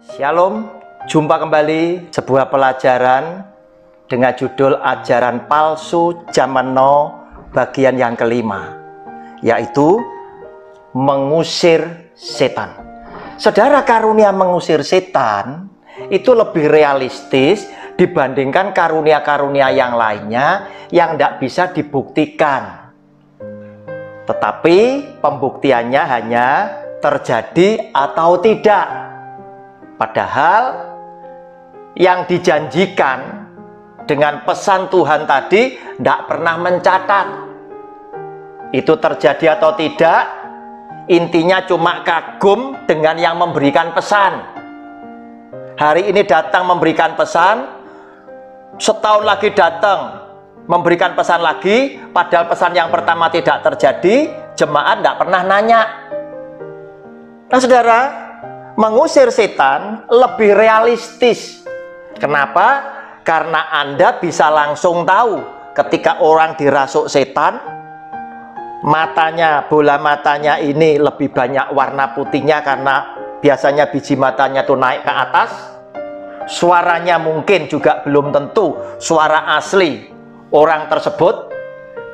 Shalom, jumpa kembali sebuah pelajaran dengan judul Ajaran Palsu Zaman Now bagian yang kelima, yaitu mengusir setan. Saudara, karunia mengusir setan itu lebih realistis dibandingkan karunia-karunia yang lainnya yang tidak bisa dibuktikan. Tetapi pembuktiannya hanya terjadi atau tidak. Padahal yang dijanjikan dengan pesan Tuhan tadi tidak pernah mencatat itu terjadi atau tidak. Intinya cuma kagum dengan yang memberikan pesan. Hari ini datang memberikan pesan, setahun lagi datang memberikan pesan lagi, padahal pesan yang pertama tidak terjadi. Jemaat tidak pernah nanya. Nah saudara, mengusir setan lebih realistis. Kenapa? Karena Anda bisa langsung tahu ketika orang dirasuk setan, matanya, bola matanya ini lebih banyak warna putihnya karena biasanya biji matanya tuh naik ke atas. Suaranya mungkin juga belum tentu suara asli orang tersebut.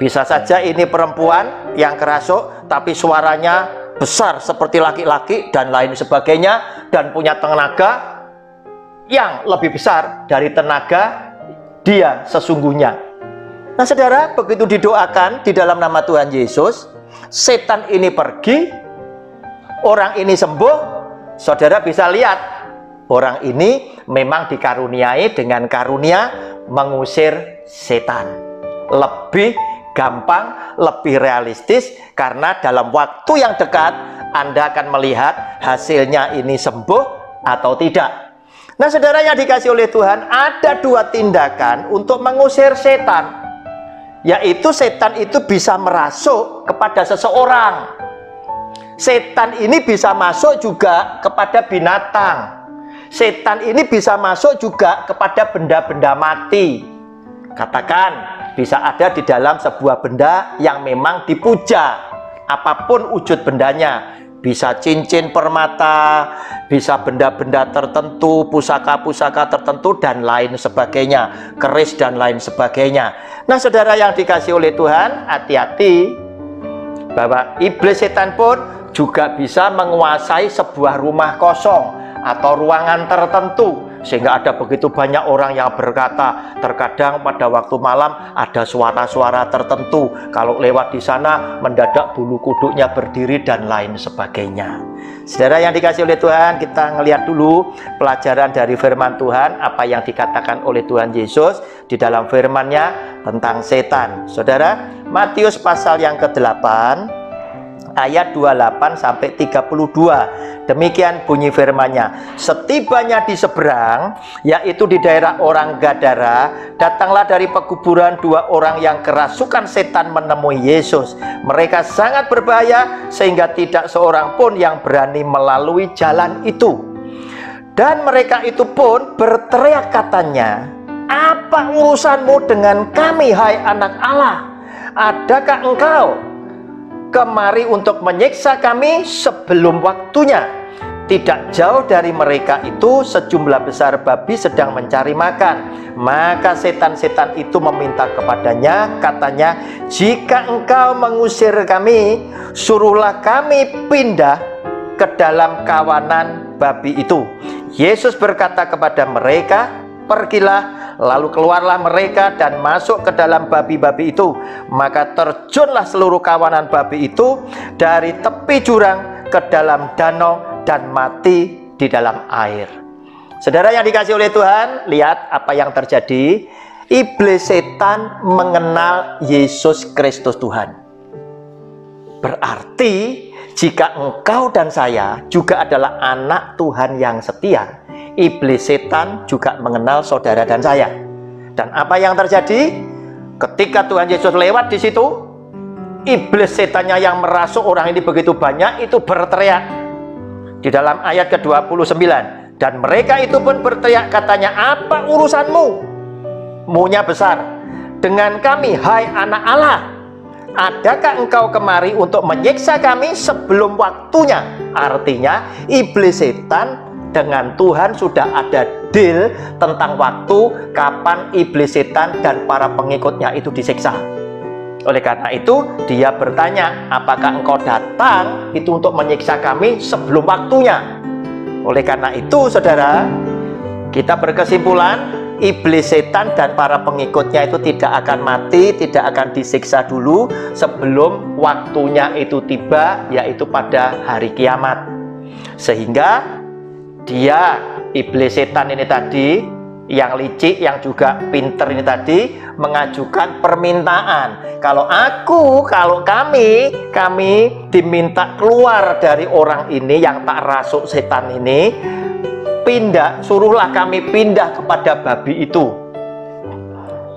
Bisa saja ini perempuan yang kerasuk tapi suaranya besar seperti laki-laki dan lain sebagainya, dan punya tenaga yang lebih besar dari tenaga dia sesungguhnya. Nah saudara, begitu didoakan di dalam nama Tuhan Yesus, setan ini pergi, orang ini sembuh. Saudara bisa lihat, orang ini memang dikaruniai dengan karunia mengusir setan. Lebih gampang, lebih realistis, karena dalam waktu yang dekat Anda akan melihat hasilnya ini sembuh atau tidak. Nah saudara yang dikasih oleh Tuhan, ada dua tindakan untuk mengusir setan, yaitu setan itu bisa merasuk kepada seseorang. Setan ini bisa masuk juga kepada binatang. Setan ini bisa masuk juga kepada benda-benda mati. Katakan, bisa ada di dalam sebuah benda yang memang dipuja, apapun wujud bendanya. Bisa cincin permata, bisa benda-benda tertentu, pusaka-pusaka tertentu, dan lain sebagainya, keris dan lain sebagainya. Nah saudara yang dikasih oleh Tuhan, hati-hati, bahwa iblis setan pun juga bisa menguasai sebuah rumah kosong atau ruangan tertentu, sehingga ada begitu banyak orang yang berkata, terkadang pada waktu malam ada suara-suara tertentu, kalau lewat di sana mendadak bulu kuduknya berdiri dan lain sebagainya. Saudara yang dikasih oleh Tuhan, kita ngelihat dulu pelajaran dari firman Tuhan, apa yang dikatakan oleh Tuhan Yesus di dalam firman-Nya tentang setan. Saudara, Matius pasal yang ke-8 ayat 28 sampai 32. Demikian bunyi firman-Nya. Setibanya di seberang, yaitu di daerah orang Gadara, datanglah dari pekuburan dua orang yang kerasukan setan menemui Yesus. Mereka sangat berbahaya sehingga tidak seorang pun yang berani melalui jalan itu. Dan mereka itu pun berteriak katanya, "Apa urusanmu dengan kami, hai anak Allah? Adakah engkau kemari untuk menyiksa kami sebelum waktunya?" Tidak jauh dari mereka itu sejumlah besar babi sedang mencari makan. Maka setan-setan itu meminta kepadanya, katanya, "Jika engkau mengusir kami, suruhlah kami pindah ke dalam kawanan babi itu." Yesus berkata kepada mereka, "Pergilah." Lalu keluarlah mereka dan masuk ke dalam babi-babi itu. Maka terjunlah seluruh kawanan babi itu dari tepi jurang ke dalam danau dan mati di dalam air. Saudara yang dikasih oleh Tuhan, lihat apa yang terjadi. Iblis setan mengenal Yesus Kristus Tuhan. Berarti jika engkau dan saya juga adalah anak Tuhan yang setia, iblis setan juga mengenal saudara dan saya. Dan apa yang terjadi? Ketika Tuhan Yesus lewat di situ, iblis setannya yang merasuk orang ini begitu banyak, itu berteriak. Di dalam ayat ke-29, dan mereka itu pun berteriak katanya, "Apa urusanmu? Mu-nya besar dengan kami, hai anak Allah? Adakah engkau kemari untuk menyiksa kami sebelum waktunya?" Artinya iblis setan dengan Tuhan sudah ada deal tentang waktu kapan iblis setan dan para pengikutnya itu disiksa. Oleh karena itu dia bertanya, apakah engkau datang itu untuk menyiksa kami sebelum waktunya? Oleh karena itu saudara, kita berkesimpulan iblis setan dan para pengikutnya itu tidak akan mati, tidak akan disiksa dulu sebelum waktunya itu tiba, yaitu pada hari kiamat. Sehingga dia, iblis setan ini tadi, yang licik, yang juga pinter ini tadi, mengajukan permintaan. Kalau kami diminta keluar dari orang ini yang tak rasuk setan ini, suruhlah kami pindah kepada babi itu.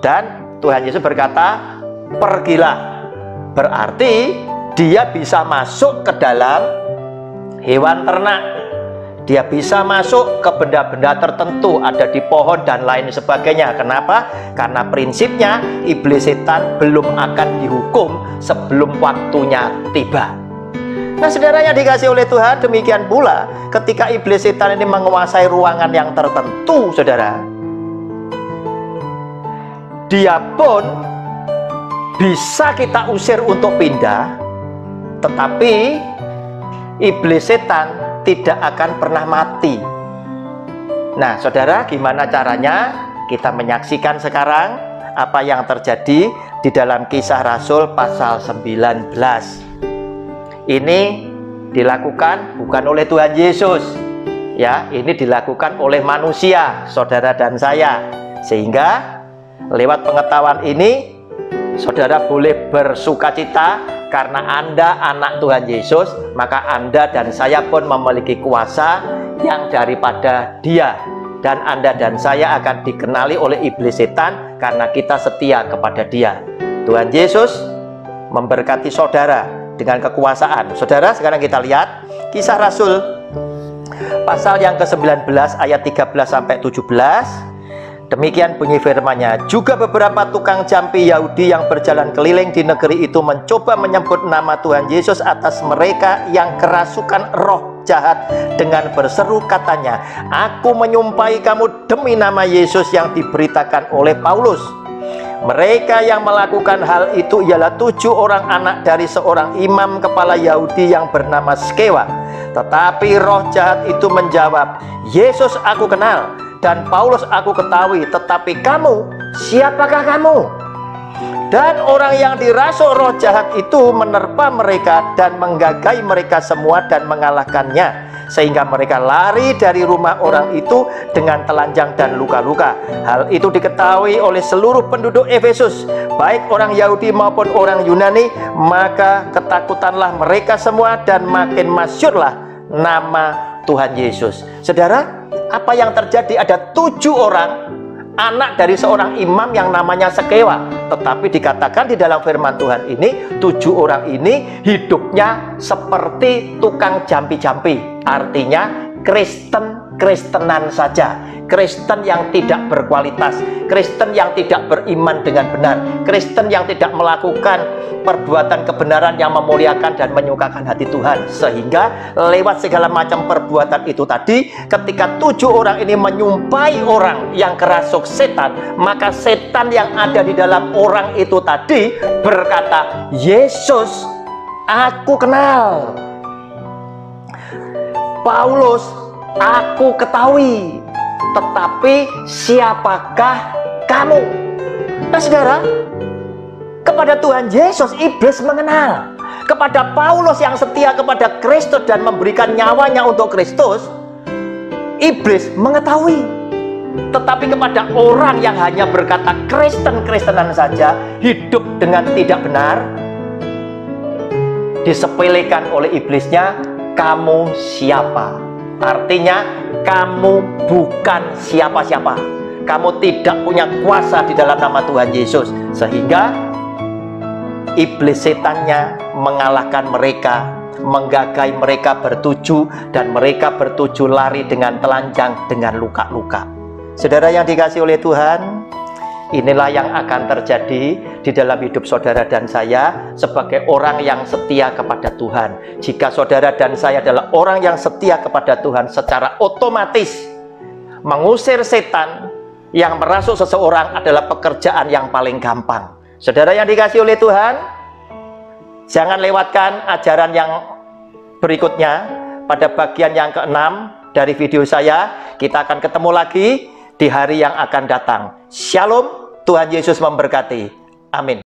Dan Tuhan Yesus berkata, pergilah. Berarti dia bisa masuk ke dalam hewan ternak, dia bisa masuk ke benda-benda tertentu, ada di pohon dan lain sebagainya. Kenapa? Karena prinsipnya iblis setan belum akan dihukum sebelum waktunya tiba. Nah saudara yang dikasih oleh Tuhan, demikian pula ketika iblis setan ini menguasai ruangan yang tertentu, saudara, dia pun bisa kita usir untuk pindah, tetapi iblis setan tidak akan pernah mati. Nah saudara, gimana caranya? Kita menyaksikan sekarang apa yang terjadi di dalam Kisah Rasul pasal 19. Ini dilakukan bukan oleh Tuhan Yesus, ya, ini dilakukan oleh manusia, saudara dan saya. Sehingga lewat pengetahuan ini, saudara boleh bersukacita karena Anda anak Tuhan Yesus, maka Anda dan saya pun memiliki kuasa yang daripada Dia, dan Anda dan saya akan dikenali oleh iblis setan karena kita setia kepada Dia. Tuhan Yesus memberkati saudara dengan kekuasaan. Saudara, sekarang kita lihat Kisah Rasul pasal yang ke-19 ayat 13 sampai 17. Demikian bunyi firman-Nya. Juga beberapa tukang jampi Yahudi yang berjalan keliling di negeri itu mencoba menyebut nama Tuhan Yesus atas mereka yang kerasukan roh jahat dengan berseru, katanya, aku menyumpahi kamu demi nama Yesus yang diberitakan oleh Paulus. Mereka yang melakukan hal itu ialah 7 orang anak dari seorang imam kepala Yahudi yang bernama Skewa. Tetapi roh jahat itu menjawab, Yesus aku kenal dan Paulus aku ketahui, tetapi kamu, siapakah kamu? Dan orang yang dirasuk roh jahat itu menerpa mereka dan menggagai mereka semua dan mengalahkannya, sehingga mereka lari dari rumah orang itu dengan telanjang dan luka-luka. Hal itu diketahui oleh seluruh penduduk Efesus, baik orang Yahudi maupun orang Yunani. Maka ketakutanlah mereka semua dan makin masyhurlah nama Tuhan Yesus. Saudara, apa yang terjadi? Ada 7 orang anak dari seorang imam yang namanya Skewa. Tetapi dikatakan di dalam firman Tuhan ini, 7 orang ini hidupnya seperti tukang jampi-jampi. Artinya Kristen-Kristenan saja, Kristen yang tidak berkualitas, Kristen yang tidak beriman dengan benar, Kristen yang tidak melakukan perbuatan kebenaran yang memuliakan dan menyukakan hati Tuhan. Sehingga lewat segala macam perbuatan itu tadi, ketika 7 orang ini menyumpahi orang yang kerasuk setan, maka setan yang ada di dalam orang itu tadi berkata, Yesus aku kenal, Paulus aku ketahui, tetapi siapakah kamu? Nah saudara, kepada Tuhan Yesus iblis mengenal, kepada Paulus yang setia kepada Kristus dan memberikan nyawanya untuk Kristus, iblis mengetahui. Tetapi kepada orang yang hanya berkata Kristen-Kristenan saja, hidup dengan tidak benar, disepelekan oleh iblisnya, kamu siapa? Artinya kamu bukan siapa-siapa, kamu tidak punya kuasa di dalam nama Tuhan Yesus. Sehingga iblis setannya mengalahkan mereka, menggagai mereka bertuju, dan mereka bertuju lari dengan telanjang, dengan luka-luka. Saudara yang dikasih oleh Tuhan, Inilah yang akan terjadi di dalam hidup saudara dan saya sebagai orang yang setia kepada Tuhan. Jika saudara dan saya adalah orang yang setia kepada Tuhan, secara otomatis mengusir setan yang merasuk seseorang adalah pekerjaan yang paling gampang. Saudara yang dikasihi oleh Tuhan, jangan lewatkan ajaran yang berikutnya. Pada bagian yang ke-6 dari video saya, kita akan ketemu lagi di hari yang akan datang. Shalom, Tuhan Yesus memberkati. Amin.